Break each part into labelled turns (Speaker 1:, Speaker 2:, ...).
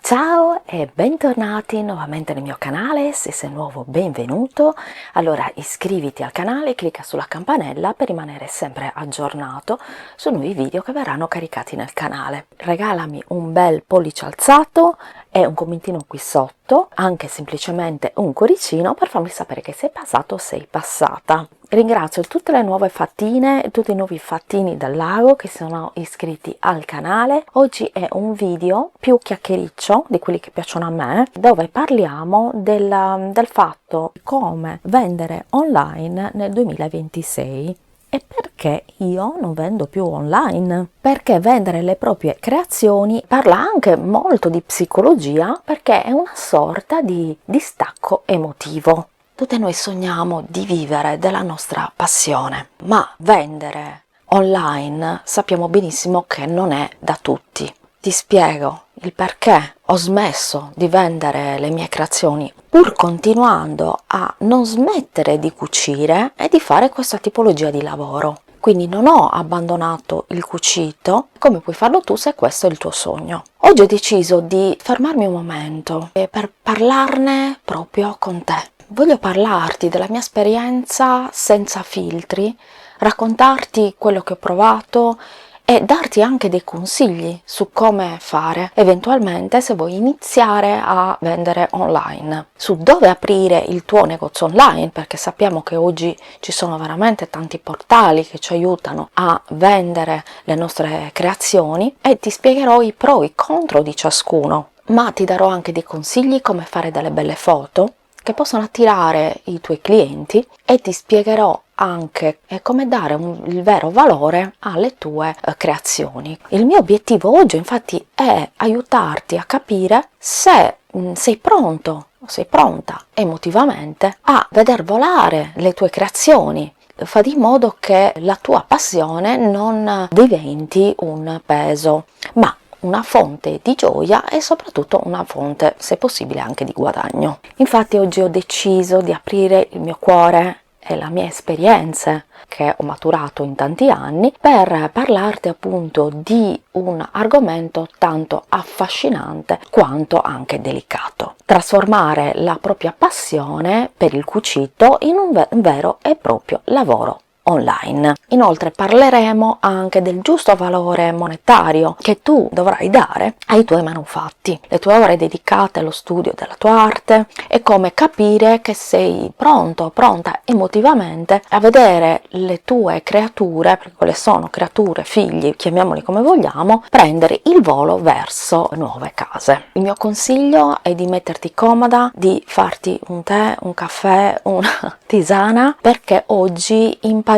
Speaker 1: Ciao e bentornati nuovamente nel mio canale. Se sei nuovo, benvenuto. Allora iscriviti al canale e clicca sulla campanella per rimanere sempre aggiornato su nuovi video che verranno caricati nel canale. Regalami un bel pollice alzato e un commentino qui sotto, anche semplicemente un cuoricino per farmi sapere che sei passato o sei passata. Ringrazio tutte le nuove fattine e tutti i nuovi fattini del lago che sono iscritti al canale. Oggi è un video più chiacchiericcio di quelli che piacciono a me, dove parliamo del fatto di come vendere online nel 2026 e perché io non vendo più online. Perché vendere le proprie creazioni parla anche molto di psicologia, perché è una sorta di distacco emotivo. Tutte noi sogniamo di vivere della nostra passione, ma vendere online sappiamo benissimo che non è da tutti. Ti spiego il perché ho smesso di vendere le mie creazioni, pur continuando a non smettere di cucire e di fare questa tipologia di lavoro. Quindi non ho abbandonato il cucito, come puoi farlo tu se questo è il tuo sogno. Oggi ho deciso di fermarmi un momento per parlarne proprio con te. Voglio parlarti della mia esperienza senza filtri, raccontarti quello che ho provato e darti anche dei consigli su come fare eventualmente se vuoi iniziare a vendere online, su dove aprire il tuo negozio online, perché sappiamo che oggi ci sono veramente tanti portali che ci aiutano a vendere le nostre creazioni, e ti spiegherò i pro e i contro di ciascuno, ma ti darò anche dei consigli come fare delle belle foto che possono attirare i tuoi clienti, e ti spiegherò anche come dare il vero valore alle tue creazioni. Il mio obiettivo oggi infatti è aiutarti a capire se sei pronto o sei pronta emotivamente a veder volare le tue creazioni. Fa di modo che la tua passione non diventi un peso, ma una fonte di gioia e soprattutto una fonte, se possibile, anche di guadagno. Infatti oggi ho deciso di aprire il mio cuore e le mie esperienze che ho maturato in tanti anni per parlarti appunto di un argomento tanto affascinante quanto anche delicato: trasformare la propria passione per il cucito in un vero e proprio lavoro online. Inoltre parleremo anche del giusto valore monetario che tu dovrai dare ai tuoi manufatti, le tue ore dedicate allo studio della tua arte, e come capire che sei pronto o pronta emotivamente a vedere le tue creature, perché quelle sono creature, figli, chiamiamoli come vogliamo, prendere il volo verso nuove case. Il mio consiglio è di metterti comoda, di farti un tè, un caffè, una tisana, perché oggi impariamo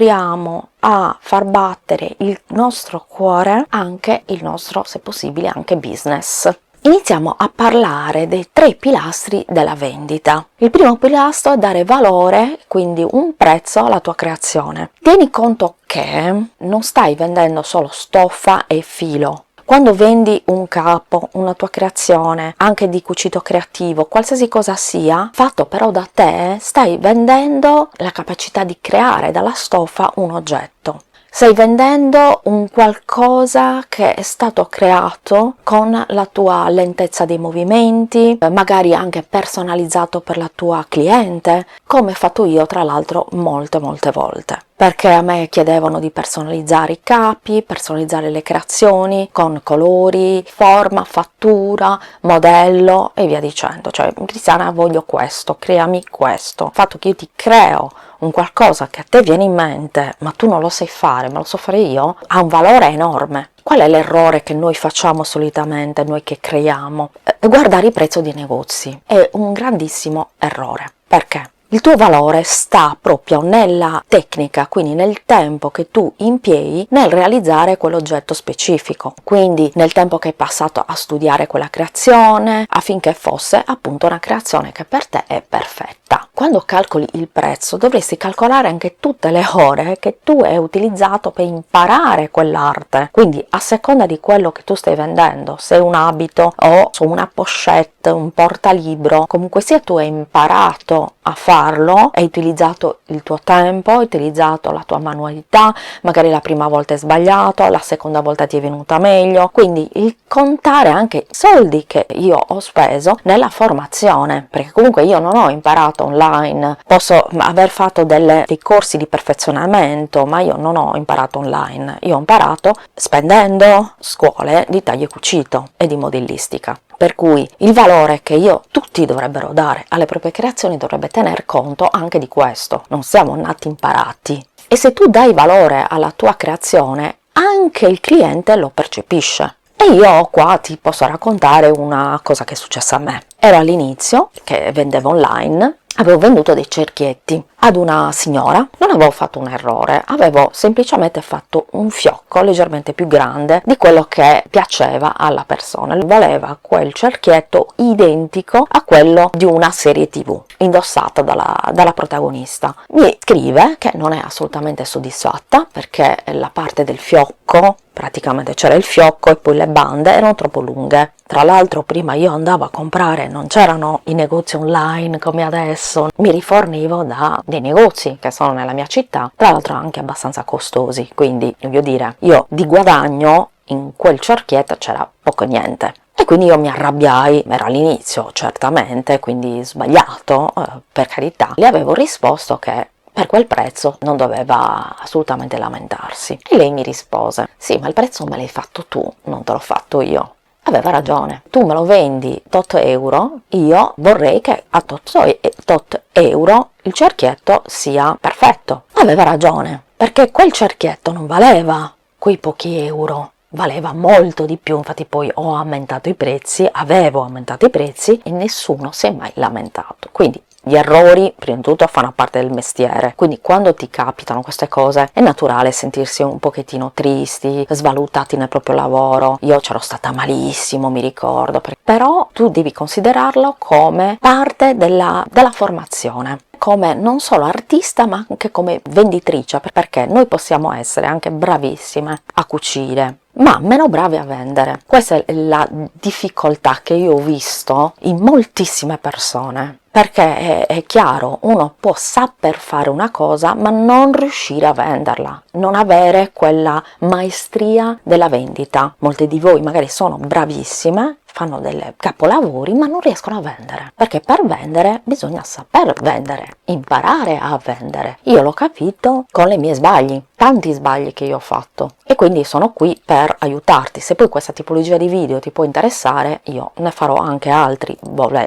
Speaker 1: a far battere il nostro cuore, anche il nostro, se possibile, anche business. Iniziamo a parlare dei 3 pilastri della vendita. Il primo pilastro è dare valore, quindi un prezzo alla tua creazione. Tieni conto che non stai vendendo solo stoffa e filo. Quando vendi un capo, una tua creazione, anche di cucito creativo, qualsiasi cosa sia, fatto però da te, stai vendendo la capacità di creare dalla stoffa un oggetto. Stai vendendo un qualcosa che è stato creato con la tua lentezza dei movimenti, magari anche personalizzato per la tua cliente, come ho fatto io tra l'altro molte volte. Perché a me chiedevano di personalizzare i capi, personalizzare le creazioni con colori, forma, fattura, modello e via dicendo. Cioè, Cristiana, voglio questo, creami questo. Il fatto che io ti creo un qualcosa che a te viene in mente, ma tu non lo sai fare, ma lo so fare io, ha un valore enorme. Qual è l'errore che noi facciamo solitamente, noi che creiamo? Guardare il prezzo dei negozi. È un grandissimo errore. Perché? Il tuo valore sta proprio nella tecnica, quindi nel tempo che tu impieghi nel realizzare quell'oggetto specifico, quindi nel tempo che hai passato a studiare quella creazione affinché fosse appunto una creazione che per te è perfetta. Quando calcoli il prezzo dovresti calcolare anche tutte le ore che tu hai utilizzato per imparare quell'arte, quindi a seconda di quello che tu stai vendendo, se un abito o su una pochette, un portalibro, comunque sia tu hai imparato a fare farlo, hai utilizzato il tuo tempo, hai utilizzato la tua manualità, magari la prima volta è sbagliato, la seconda volta ti è venuta meglio, quindi il contare anche i soldi che io ho speso nella formazione, perché comunque io non ho imparato online, posso aver fatto dei corsi di perfezionamento, ma io non ho imparato online, io ho imparato spendendo scuole di taglio e cucito e di modellistica. Per cui il valore che tutti dovrebbero dare alle proprie creazioni dovrebbe tener conto anche di questo. Non siamo nati imparati. E se tu dai valore alla tua creazione, anche il cliente lo percepisce. E io qua ti posso raccontare una cosa che è successa a me. Ero all'inizio che vendevo online, avevo venduto dei cerchietti ad una signora, non avevo fatto un errore, avevo semplicemente fatto un fiocco leggermente più grande di quello che piaceva alla persona. Voleva quel cerchietto identico a quello di una serie TV indossata dalla protagonista. Mi scrive che non è assolutamente soddisfatta perché la parte del fiocco, praticamente c'era il fiocco e poi le bande erano troppo lunghe. Tra l'altro prima io andavo a comprare, non c'erano i negozi online come adesso, mi rifornivo da dei negozi che sono nella mia città, tra l'altro anche abbastanza costosi, quindi voglio dire, io di guadagno in quel cerchietto c'era poco e niente. E quindi io mi arrabbiai, era all'inizio certamente, quindi sbagliato, per carità. Le avevo risposto che per quel prezzo non doveva assolutamente lamentarsi. E lei mi rispose, sì, ma il prezzo me l'hai fatto tu, non te l'ho fatto io. Aveva ragione, tu me lo vendi tot euro, io vorrei che a tot euro il cerchietto sia perfetto. Aveva ragione, perché quel cerchietto non valeva quei pochi euro, valeva molto di più. Infatti poi avevo aumentato i prezzi e nessuno si è mai lamentato. Quindi gli errori prima di tutto fanno parte del mestiere, quindi quando ti capitano queste cose è naturale sentirsi un pochettino tristi, svalutati nel proprio lavoro. Io c'ero stata malissimo, mi ricordo, però tu devi considerarlo come parte della formazione, come non solo artista ma anche come venditrice, perché noi possiamo essere anche bravissime a cucire ma meno bravi a vendere. Questa è la difficoltà che io ho visto in moltissime persone, perché è chiaro, uno può saper fare una cosa ma non riuscire a venderla, non avere quella maestria della vendita. Molte di voi magari sono bravissime, fanno dei capolavori ma non riescono a vendere, perché per vendere bisogna saper vendere, imparare a vendere. Io l'ho capito con i miei sbagli, tanti sbagli che io ho fatto, e quindi sono qui per aiutarti. Se poi questa tipologia di video ti può interessare, io ne farò anche altri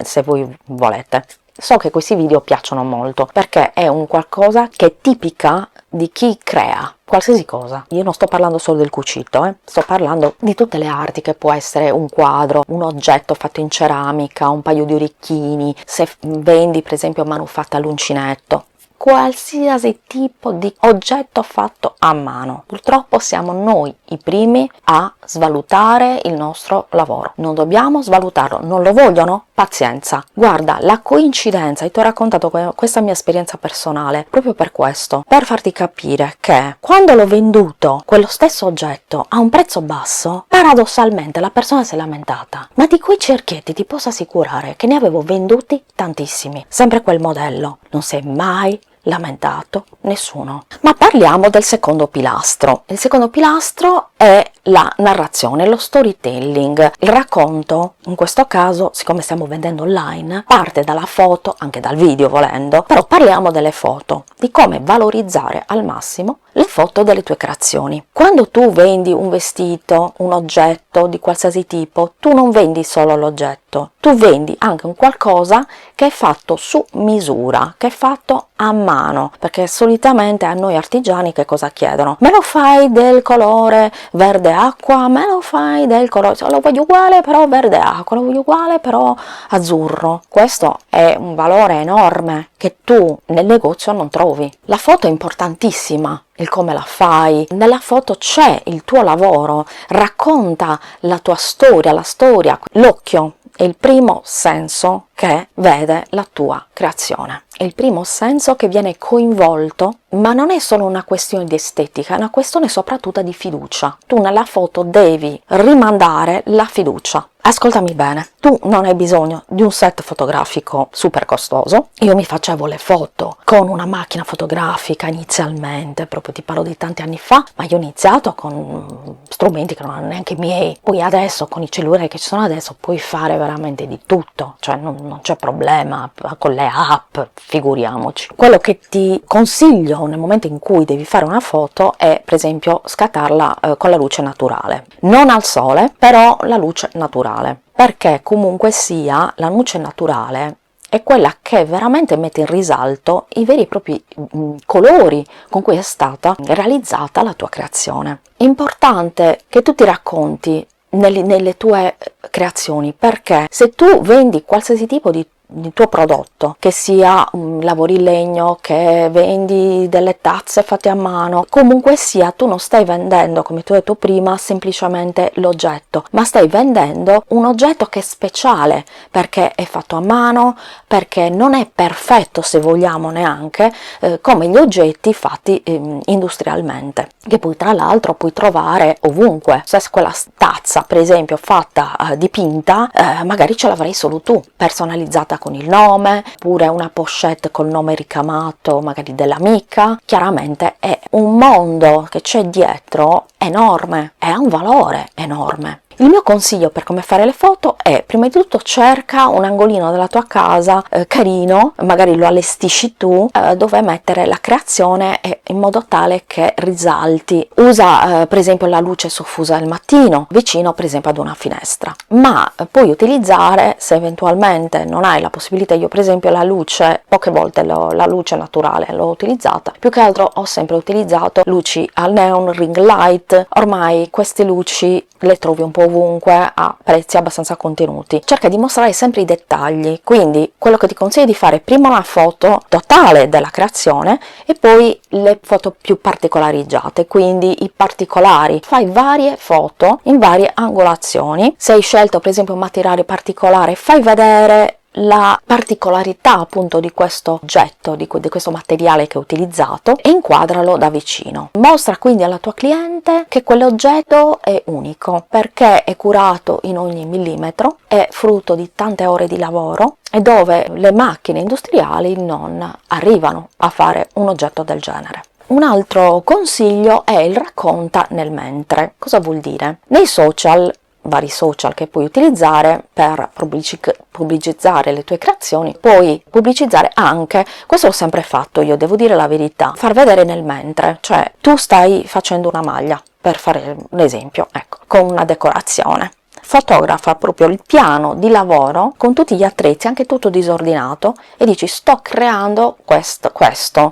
Speaker 1: se voi volete. So che questi video piacciono molto perché è un qualcosa che è tipica di chi crea qualsiasi cosa. Io non sto parlando solo del cucito, sto parlando di tutte le arti, che può essere un quadro, un oggetto fatto in ceramica, un paio di orecchini, se vendi per esempio manufatta all'uncinetto, qualsiasi tipo di oggetto fatto a mano. Purtroppo siamo noi i primi a svalutare il nostro lavoro. Non dobbiamo svalutarlo. Non lo vogliono? Pazienza. Guarda, la coincidenza, e ti ho raccontato questa mia esperienza personale proprio per questo, per farti capire che quando l'ho venduto quello stesso oggetto a un prezzo basso, paradossalmente la persona si è lamentata. Ma di quei cerchietti ti posso assicurare che ne avevo venduti tantissimi, sempre quel modello. Non si è mai lamentato nessuno. Ma parliamo del secondo pilastro. Il secondo pilastro è la narrazione, lo storytelling, il racconto. In questo caso, siccome stiamo vendendo online, parte dalla foto, anche dal video volendo, però parliamo delle foto, di come valorizzare al massimo le foto delle tue creazioni. Quando tu vendi un vestito, un oggetto di qualsiasi tipo, tu non vendi solo l'oggetto, tu vendi anche un qualcosa che è fatto su misura, che è fatto a mano, perché solitamente a noi artigiani che cosa chiedono? Me lo fai del colore verde acqua, me lo fai del colore, lo voglio uguale però verde acqua, lo voglio uguale però azzurro. Questo è un valore enorme che tu nel negozio non trovi. La foto è importantissima, il come la fai, nella foto c'è il tuo lavoro, racconta la tua storia, l'occhio è il primo senso che vede la tua creazione. Il primo senso che viene coinvolto, ma non è solo una questione di estetica, è una questione soprattutto di fiducia. Tu nella foto devi rimandare la fiducia. Ascoltami bene, tu non hai bisogno di un set fotografico super costoso. Io mi facevo le foto con una macchina fotografica inizialmente, proprio ti parlo di tanti anni fa, ma io ho iniziato con strumenti che non erano neanche miei. Poi adesso, con i cellulari che ci sono adesso, puoi fare veramente di tutto, cioè non c'è problema con le app, figuriamoci. Quello che ti consiglio nel momento in cui devi fare una foto è, per esempio, scattarla con la luce naturale. Non al sole, però la luce naturale. Perché comunque sia la luce naturale è quella che veramente mette in risalto i veri e propri colori con cui è stata realizzata la tua creazione. Importante che tu ti racconti nelle tue creazioni, perché se tu vendi qualsiasi tipo di tuo prodotto, che sia lavori in legno, che vendi delle tazze fatte a mano, comunque sia tu non stai vendendo, come tu hai detto prima, semplicemente l'oggetto, ma stai vendendo un oggetto che è speciale perché è fatto a mano, perché non è perfetto, se vogliamo, neanche come gli oggetti fatti industrialmente, che poi tra l'altro puoi trovare ovunque. Se quella tazza, per esempio, fatta dipinta, magari ce l'avrai solo tu, personalizzata con il nome, oppure una pochette col nome ricamato magari dell'amica. Chiaramente è un mondo che c'è dietro enorme, e ha un valore enorme. Il mio consiglio per come fare le foto è, prima di tutto, cerca un angolino della tua casa carino, magari lo allestisci tu, dove mettere la creazione in modo tale che risalti. Usa per esempio la luce soffusa del mattino vicino, per esempio, ad una finestra, ma puoi utilizzare, se eventualmente non hai la possibilità. Io per esempio la luce, poche volte la luce naturale l'ho utilizzata, più che altro ho sempre utilizzato luci al neon, ring light. Ormai queste luci le trovi un po' ovunque a prezzi abbastanza contenuti. Cerca di mostrare sempre i dettagli, quindi quello che ti consiglio è di fare prima una foto totale della creazione e poi le foto più particolareggiate, quindi i particolari. Fai varie foto in varie angolazioni. Se hai scelto per esempio un materiale particolare, fai vedere la particolarità appunto di questo oggetto, di questo materiale che ho utilizzato, e inquadralo da vicino. Mostra quindi alla tua cliente che quell'oggetto è unico perché è curato in ogni millimetro, è frutto di tante ore di lavoro e dove le macchine industriali non arrivano a fare un oggetto del genere. Un altro consiglio è il racconta nel mentre. Cosa vuol dire? Nei social, vari social che puoi utilizzare per pubblicizzare le tue creazioni, puoi pubblicizzare anche, questo l'ho sempre fatto io, devo dire la verità, far vedere nel mentre, cioè tu stai facendo una maglia, per fare un esempio, ecco, con una decorazione. Fotografa proprio il piano di lavoro con tutti gli attrezzi, anche tutto disordinato, e dici sto creando questo.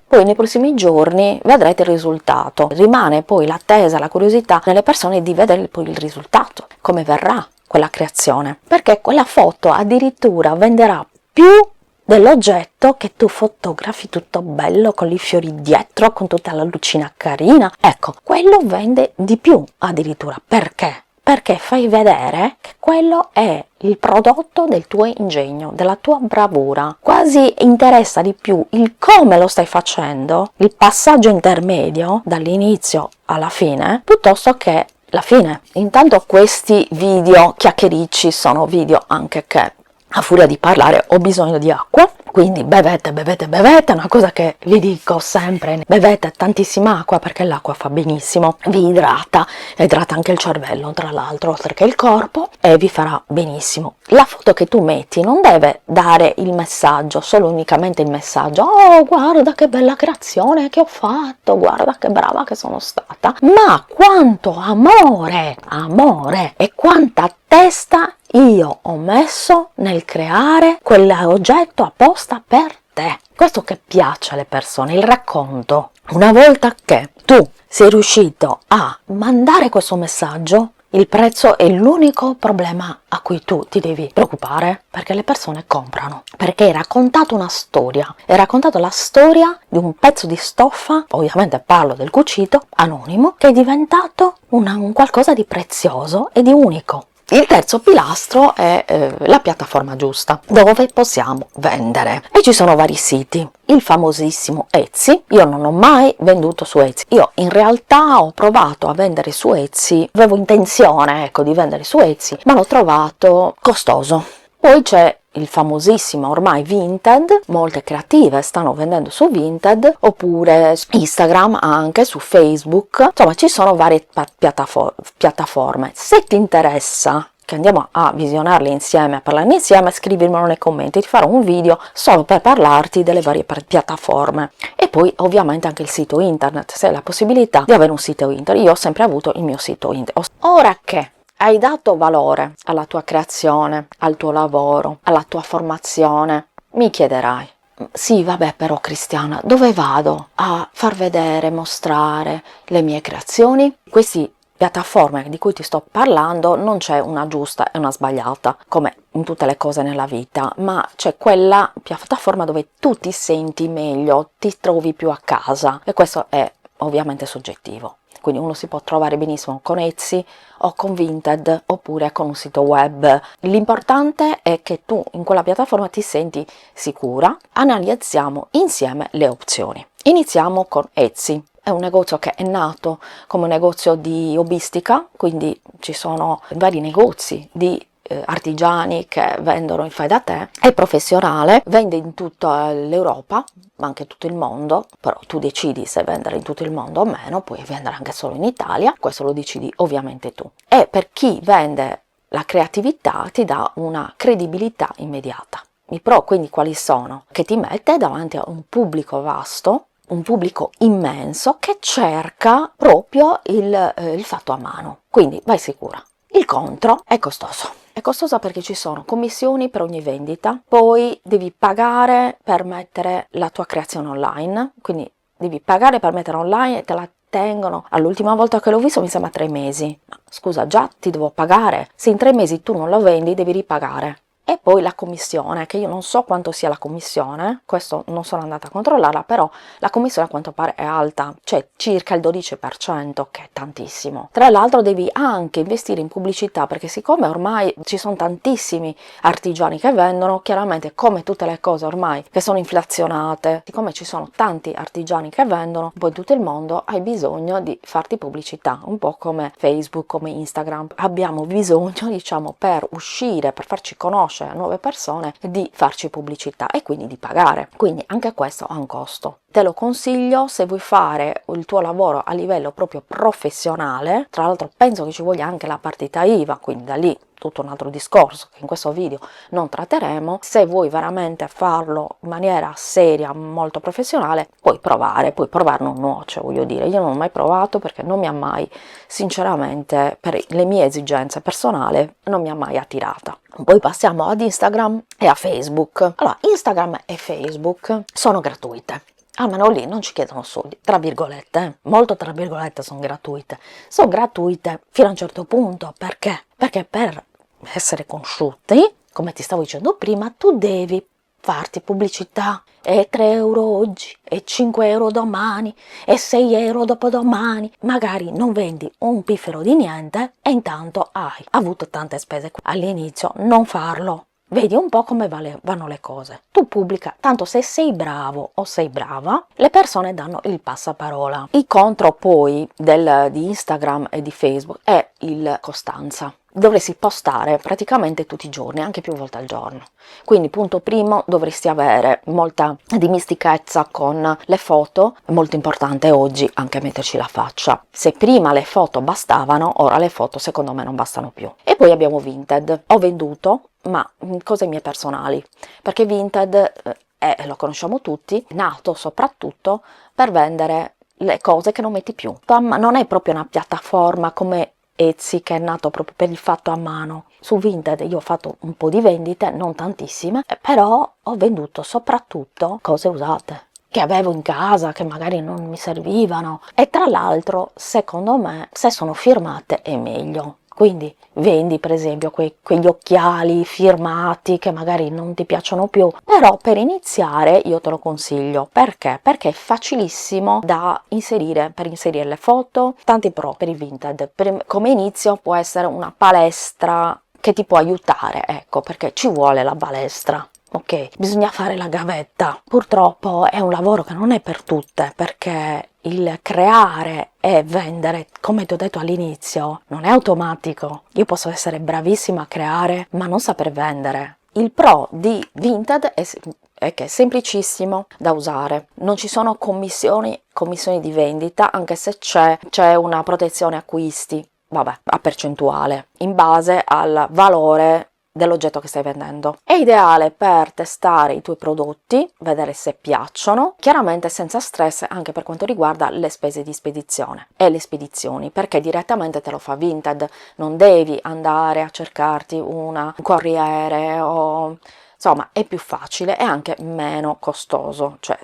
Speaker 1: Poi nei prossimi giorni vedrete il risultato. Rimane poi l'attesa, la curiosità nelle persone di vedere poi il risultato, come verrà quella creazione, perché quella foto addirittura venderà più dell'oggetto che tu fotografi tutto bello con i fiori dietro, con tutta la lucina carina. Ecco, quello vende di più addirittura. Perché? Perché fai vedere che quello è il prodotto del tuo ingegno, della tua bravura. Quasi interessa di più il come lo stai facendo, il passaggio intermedio dall'inizio alla fine, piuttosto che la fine. Intanto questi video chiacchiericci sono video anche che, a furia di parlare, ho bisogno di acqua, quindi bevete, è una cosa che vi dico sempre, bevete tantissima acqua perché l'acqua fa benissimo, vi idrata anche il cervello tra l'altro, oltre che il corpo, e vi farà benissimo. La foto che tu metti non deve dare il messaggio, solo unicamente il messaggio, oh guarda che bella creazione che ho fatto, guarda che brava che sono stata, ma quanto amore e quanta testa io ho messo nel creare quell'oggetto apposta per te. Questo che piace alle persone, il racconto. Una volta che tu sei riuscito a mandare questo messaggio, il prezzo è l'unico problema a cui tu ti devi preoccupare, perché le persone comprano, perché hai raccontato una storia, hai raccontato la storia di un pezzo di stoffa, ovviamente parlo del cucito, anonimo, che è diventato un qualcosa di prezioso e di unico. Il terzo pilastro è la piattaforma giusta, dove possiamo vendere. E ci sono vari siti. Il famosissimo Etsy. Io non ho mai venduto su Etsy. Io in realtà ho provato a vendere su Etsy, avevo intenzione, ecco, di vendere su Etsy, ma l'ho trovato costoso. Poi c'è il famosissimo ormai Vinted, molte creative stanno vendendo su Vinted, oppure su Instagram, anche su Facebook, insomma ci sono varie piattaforme. Se ti interessa che andiamo a visionarle insieme, a parlarne insieme, scrivimelo nei commenti, ti farò un video solo per parlarti delle varie piattaforme. E poi ovviamente anche il sito internet, se hai la possibilità di avere un sito internet. Io ho sempre avuto il mio sito internet. Ora che hai dato valore alla tua creazione, al tuo lavoro, alla tua formazione, mi chiederai: sì, vabbè, però Cristiana, dove vado a far vedere, mostrare le mie creazioni? Queste piattaforme di cui ti sto parlando, non c'è una giusta e una sbagliata, come in tutte le cose nella vita, ma c'è quella piattaforma dove tu ti senti meglio, ti trovi più a casa, e questo è ovviamente soggettivo. Quindi uno si può trovare benissimo con Etsy o con Vinted oppure con un sito web. L'importante è che tu in quella piattaforma ti senti sicura. Analizziamo insieme le opzioni. Iniziamo con Etsy. È un negozio che è nato come un negozio di hobbistica, quindi ci sono vari negozi di artigiani che vendono il fai da te. È professionale, vende in tutta l'Europa, ma anche tutto il mondo, però tu decidi se vendere in tutto il mondo o meno, puoi vendere anche solo in Italia, questo lo decidi ovviamente tu. E per chi vende la creatività ti dà una credibilità immediata. I pro quindi quali sono? Che ti mette davanti a un pubblico vasto, un pubblico immenso che cerca proprio il fatto a mano, quindi vai sicura. Il contro è costoso. È costosa perché ci sono commissioni per ogni vendita, poi devi pagare per mettere la tua creazione online, quindi devi pagare per mettere online e te la tengono. All'ultima volta che l'ho visto mi sembra 3 mesi. Scusa, già ti devo pagare? Se in 3 mesi tu non lo vendi devi ripagare. E poi la commissione, che io non so quanto sia la commissione, questo non sono andata a controllarla, però la commissione a quanto pare è alta, cioè circa il 12%, che è tantissimo. Tra l'altro devi anche investire in pubblicità, perché siccome ormai ci sono tantissimi artigiani che vendono, chiaramente come tutte le cose ormai che sono inflazionate, siccome ci sono tanti artigiani che vendono, poi in tutto il mondo hai bisogno di farti pubblicità, un po' come Facebook, come Instagram. Abbiamo bisogno, diciamo, per uscire, per farci conoscere a nuove persone, di farci pubblicità e quindi di pagare. Quindi anche questo ha un costo. Te lo consiglio se vuoi fare il tuo lavoro a livello proprio professionale. Tra l'altro penso che ci voglia anche la partita IVA, quindi da lì tutto un altro discorso che in questo video non tratteremo. Se vuoi veramente farlo in maniera seria, molto professionale, puoi provare non nuoce, voglio dire. Io non ho mai provato perché non mi ha mai, sinceramente, per le mie esigenze personali, non mi ha mai attirata. Poi passiamo ad Instagram e a Facebook. Allora, Instagram e Facebook sono gratuite. Almeno lì non ci chiedono soldi, tra virgolette, molto tra virgolette sono gratuite fino a un certo punto. Perché? Perché per essere conosciuti, come ti stavo dicendo prima, tu devi farti pubblicità, e 3 euro oggi, e 5 euro domani, e 6 euro dopodomani, magari non vendi un piffero di niente e intanto hai avuto tante spese. All'inizio non farlo. Vedi un po' come vanno le cose. Tu pubblica, tanto se sei bravo o sei brava, le persone danno il passaparola. Il contro poi di Instagram e di Facebook è il costanza. Dovresti postare praticamente tutti i giorni, anche più volte al giorno. Quindi punto primo, dovresti avere molta dimestichezza con le foto, è molto importante oggi anche metterci la faccia. Se prima le foto bastavano, ora le foto secondo me non bastano più. E poi abbiamo Vinted. Ho venduto, ma cose mie personali, perché Vinted lo conosciamo tutti, è nato soprattutto per vendere le cose che non metti più, ma non è proprio una piattaforma come Etsy, che è nato proprio per il fatto a mano. Su Vinted io ho fatto un po' di vendite, non tantissime, però ho venduto soprattutto cose usate che avevo in casa, che magari non mi servivano, e tra l'altro secondo me se sono firmate è meglio. Quindi vendi per esempio quegli occhiali firmati che magari non ti piacciono più, però per iniziare io te lo consiglio. Perché? Perché è facilissimo da inserire, per inserire le foto, tanti pro per il Vinted. Come inizio può essere una palestra che ti può aiutare, ecco, perché ci vuole la palestra. Ok, bisogna fare la gavetta. Purtroppo è un lavoro che non è per tutte, perché il creare e vendere, come ti ho detto all'inizio, non è automatico. Io posso essere bravissima a creare, ma non saper vendere. Il pro di Vinted è che è semplicissimo da usare, non ci sono commissioni di vendita, anche se c'è una protezione acquisti, vabbè, a percentuale, in base al valore dell'oggetto che stai vendendo. È ideale per testare i tuoi prodotti, vedere se piacciono, chiaramente senza stress anche per quanto riguarda le spese di spedizione e le spedizioni, perché direttamente te lo fa Vinted, non devi andare a cercarti un corriere o... Insomma, è più facile e anche meno costoso, cioè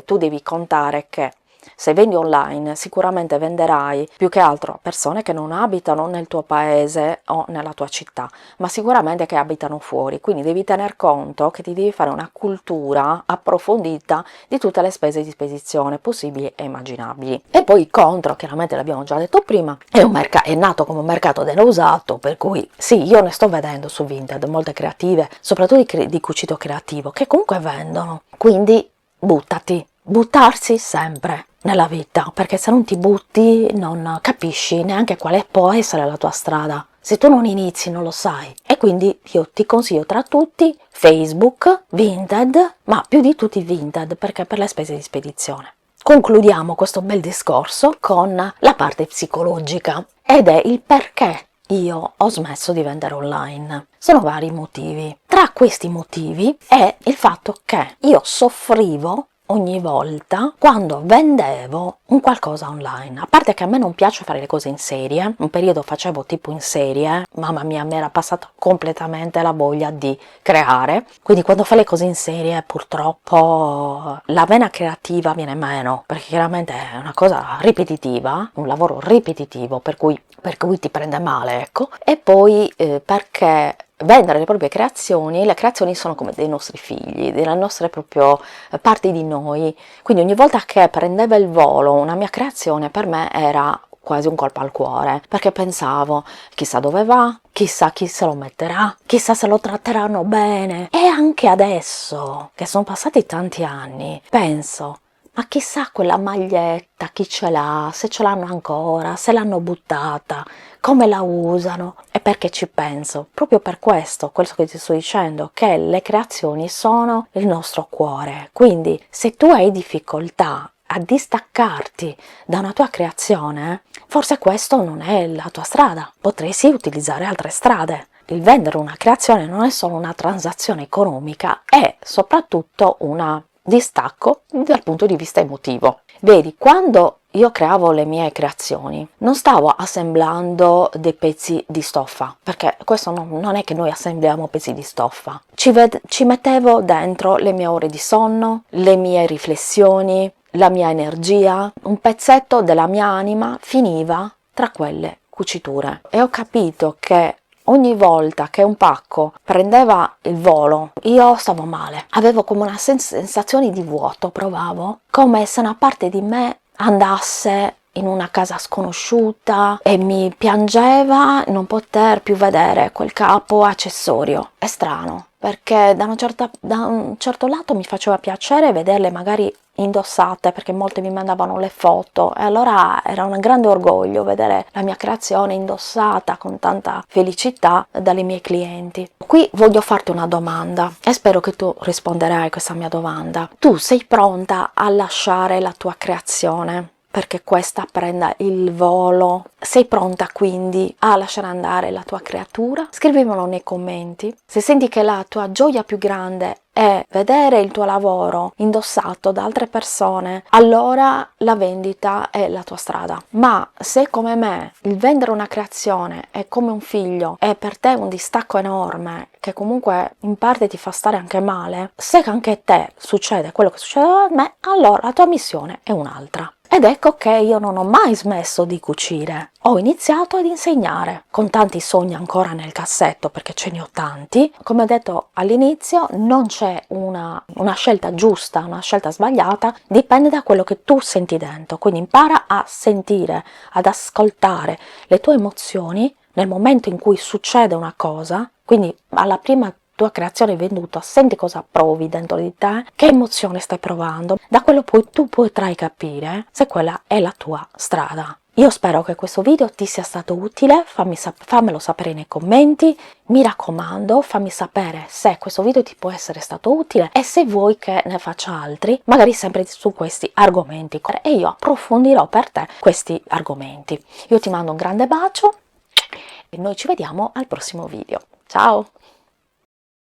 Speaker 1: tu devi contare che se vendi online sicuramente venderai più che altro a persone che non abitano nel tuo paese o nella tua città, ma sicuramente che abitano fuori, quindi devi tener conto che ti devi fare una cultura approfondita di tutte le spese di spedizione possibili e immaginabili. E poi il contro, chiaramente l'abbiamo già detto prima, è nato come un mercato dell'usato, per cui sì, io ne sto vedendo su Vinted molte creative, soprattutto di cucito creativo, che comunque vendono, quindi buttarsi sempre nella vita, perché se non ti butti non capisci neanche quale può essere la tua strada. Se tu non inizi non lo sai. E quindi io ti consiglio tra tutti Facebook, Vinted, ma più di tutti Vinted, perché per le spese di spedizione. Concludiamo questo bel discorso con la parte psicologica ed è il perché io ho smesso di vendere online. Sono vari motivi. Tra questi motivi è il fatto che io soffrivo ogni volta quando vendevo un qualcosa online. A parte che a me non piace fare le cose in serie, un periodo facevo tipo in serie, mamma mia, mi era passata completamente la voglia di creare, quindi quando fai le cose in serie purtroppo la vena creativa viene meno, perché chiaramente è una cosa ripetitiva, un lavoro ripetitivo, per cui ti prende male, ecco, e poi perché vendere le proprie creazioni, le creazioni sono come dei nostri figli, delle nostre proprio parti di noi, quindi ogni volta che prendeva il volo una mia creazione per me era quasi un colpo al cuore, perché pensavo chissà dove va, chissà chi se lo metterà, chissà se lo tratteranno bene. E anche adesso che sono passati tanti anni penso, ma chissà quella maglietta chi ce l'ha, se ce l'hanno ancora, se l'hanno buttata, come la usano. E perché ci penso? Proprio per questo, quello che ti sto dicendo, che le creazioni sono il nostro cuore. Quindi se tu hai difficoltà a distaccarti da una tua creazione, forse questo non è la tua strada. Potresti utilizzare altre strade. Il vendere una creazione non è solo una transazione economica, è soprattutto un distacco dal punto di vista emotivo. Vedi, quando io creavo le mie creazioni non stavo assemblando dei pezzi di stoffa, perché questo non è che noi assembliamo pezzi di stoffa, ci mettevo dentro le mie ore di sonno, le mie riflessioni, la mia energia, un pezzetto della mia anima finiva tra quelle cuciture e ho capito che ogni volta che un pacco prendeva il volo, io stavo male. Avevo come una sensazione di vuoto, provavo, come se una parte di me andasse in una casa sconosciuta e mi piangeva non poter più vedere quel capo accessorio. È strano, perché da un certo lato mi faceva piacere vederle magari indossate, perché molte mi mandavano le foto e allora era un grande orgoglio vedere la mia creazione indossata con tanta felicità dalle mie clienti. Qui voglio farti una domanda e spero che tu risponderai a questa mia domanda. Tu sei pronta a lasciare la tua creazione perché questa prenda il volo? Sei pronta quindi a lasciare andare la tua creatura? Scrivimelo nei commenti. Se senti che la tua gioia più grande è vedere il tuo lavoro indossato da altre persone, allora la vendita è la tua strada. Ma se come me il vendere una creazione è come un figlio, è per te un distacco enorme che comunque in parte ti fa stare anche male, se anche a te succede quello che succede a me, allora la tua missione è un'altra. Ed ecco che io non ho mai smesso di cucire, ho iniziato ad insegnare, con tanti sogni ancora nel cassetto perché ce ne ho tanti. Come ho detto all'inizio, non c'è una scelta giusta, una scelta sbagliata, dipende da quello che tu senti dentro, quindi impara a sentire, ad ascoltare le tue emozioni nel momento in cui succede una cosa, quindi alla prima tua creazione venduta, senti cosa provi dentro di te, che emozione stai provando, da quello poi tu potrai capire se quella è la tua strada. Io spero che questo video ti sia stato utile, fammelo sapere nei commenti, mi raccomando fammi sapere se questo video ti può essere stato utile e se vuoi che ne faccia altri, magari sempre su questi argomenti, e io approfondirò per te questi argomenti. Io ti mando un grande bacio e noi ci vediamo al prossimo video. Ciao!